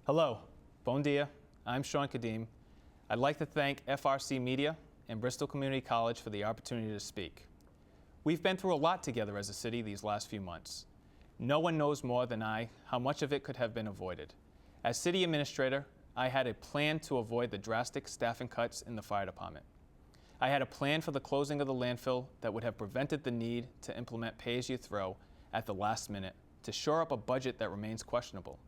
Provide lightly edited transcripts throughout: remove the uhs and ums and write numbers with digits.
Hello, bon dia. I'm Shawn Cadime. I'd like to thank FRC Media and Bristol Community College for the opportunity to speak. We've been through a lot together as a city these last few months. No one knows more than I how much of it could have been avoided. As city administrator, I had a plan to avoid the drastic staffing cuts in the fire department. I had a plan for the closing of the landfill that would have prevented the need to implement pay-as-you-throw at the last minute to shore up a budget that remains questionable.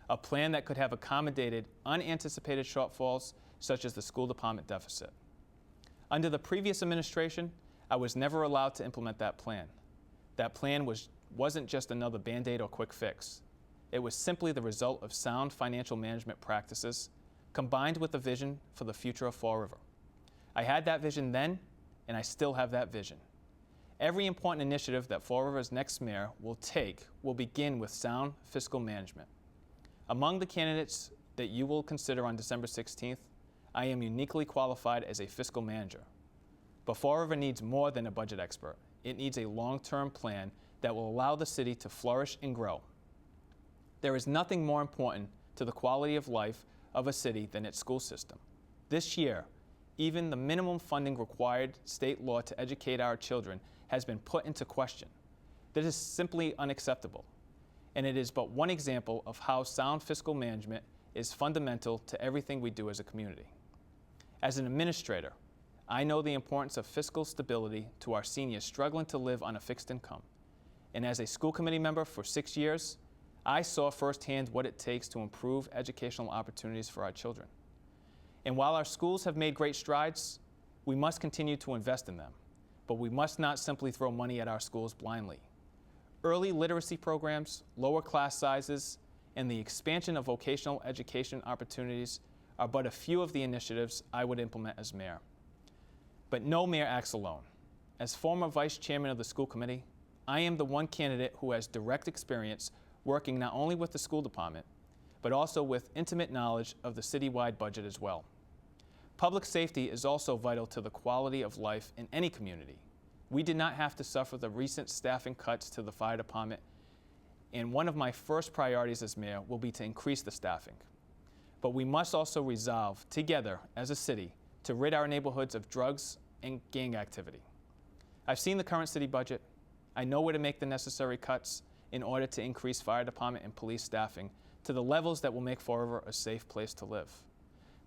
A plan that could have accommodated unanticipated shortfalls such as the school department deficit. Under the previous administration, I was never allowed to implement that plan. That plan wasn't just another Band-Aid or quick fix. It was simply the result of sound financial management practices combined with a vision for the future of Fall River. I had that vision then, and I still have that vision. Every important initiative that Fall River's next mayor will take will begin with sound fiscal management. Among the candidates that you will consider on December 16th, I am uniquely qualified as a fiscal manager. But Fall River needs more than a budget expert. It needs a long-term plan that will allow the city to flourish and grow. There is nothing more important to the quality of life of a city than its school system. This year, even the minimum funding required state law to educate our children has been put into question. This is simply unacceptable. And it is but one example of how sound fiscal management is fundamental to everything we do as a community. As an administrator, I know the importance of fiscal stability to our seniors struggling to live on a fixed income. And as a school committee member for 6 years, I saw firsthand what it takes to improve educational opportunities for our children. And while our schools have made great strides, we must continue to invest in them. But we must not simply throw money at our schools blindly. Early literacy programs, lower class sizes, and the expansion of vocational education opportunities are but a few of the initiatives I would implement as mayor. But no mayor acts alone. As former vice chairman of the school committee, I am the one candidate who has direct experience working not only with the school department, but also with intimate knowledge of the citywide budget as well. Public safety is also vital to the quality of life in any community. We did not have to suffer the recent staffing cuts to the fire department, and one of my first priorities as mayor will be to increase the staffing. But we must also resolve together as a city to rid our neighborhoods of drugs and gang activity. I've seen the current city budget. I know where to make the necessary cuts in order to increase fire department and police staffing to the levels that will make Fall River a safe place to live.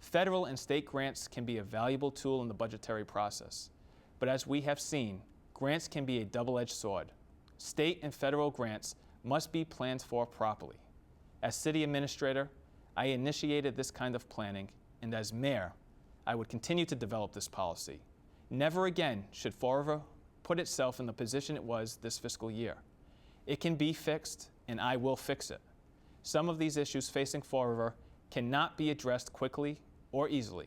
Federal and state grants can be a valuable tool in the budgetary process, but as we have seen, grants can be a double-edged sword. State and federal grants must be planned for properly. As city administrator, I initiated this kind of planning, and as mayor, I would continue to develop this policy. Never again should Fall River put itself in the position it was this fiscal year. It can be fixed, and I will fix it. Some of these issues facing Fall River cannot be addressed quickly or easily.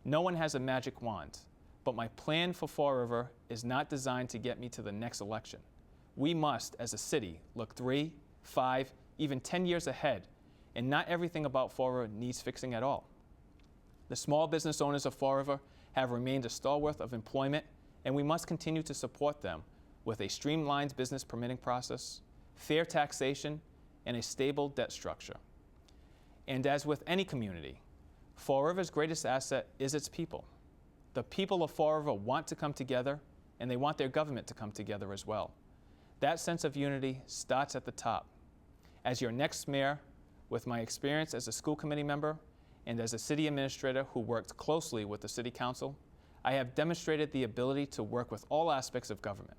No one has a magic wand, but my plan for Fall River is not designed to get me to the next election. We must, as a city, look 3, 5, even 10 years ahead, and not everything about Fall River needs fixing at all. The small business owners of Fall River have remained a stalwart of employment, and we must continue to support them with a streamlined business permitting process, fair taxation, and a stable debt structure. And as with any community, Fall River's greatest asset is its people. The people of Fall River want to come together, and they want their government to come together as well. That sense of unity starts at the top. As your next mayor, with my experience as a school committee member and as a city administrator who worked closely with the city council, I have demonstrated the ability to work with all aspects of government.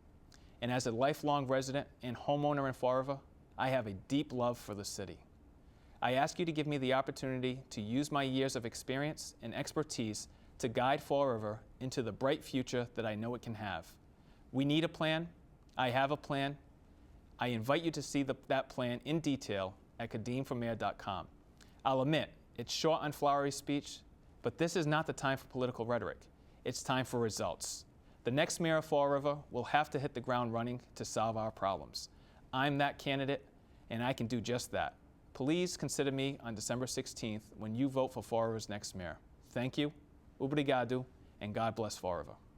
And as a lifelong resident and homeowner in Fall River, I have a deep love for the city. I ask you to give me the opportunity to use my years of experience and expertise to guide Fall River into the bright future that I know it can have. We need a plan. I have a plan. I invite you to see that plan in detail at cadimeformayor.com. I'll admit, it's short on flowery speech, but this is not the time for political rhetoric. It's time for results. The next mayor of Fall River will have to hit the ground running to solve our problems. I'm that candidate, and I can do just that. Please consider me on December 16th when you vote for Fall River's next mayor. Thank you, obrigado, and God bless Fall River.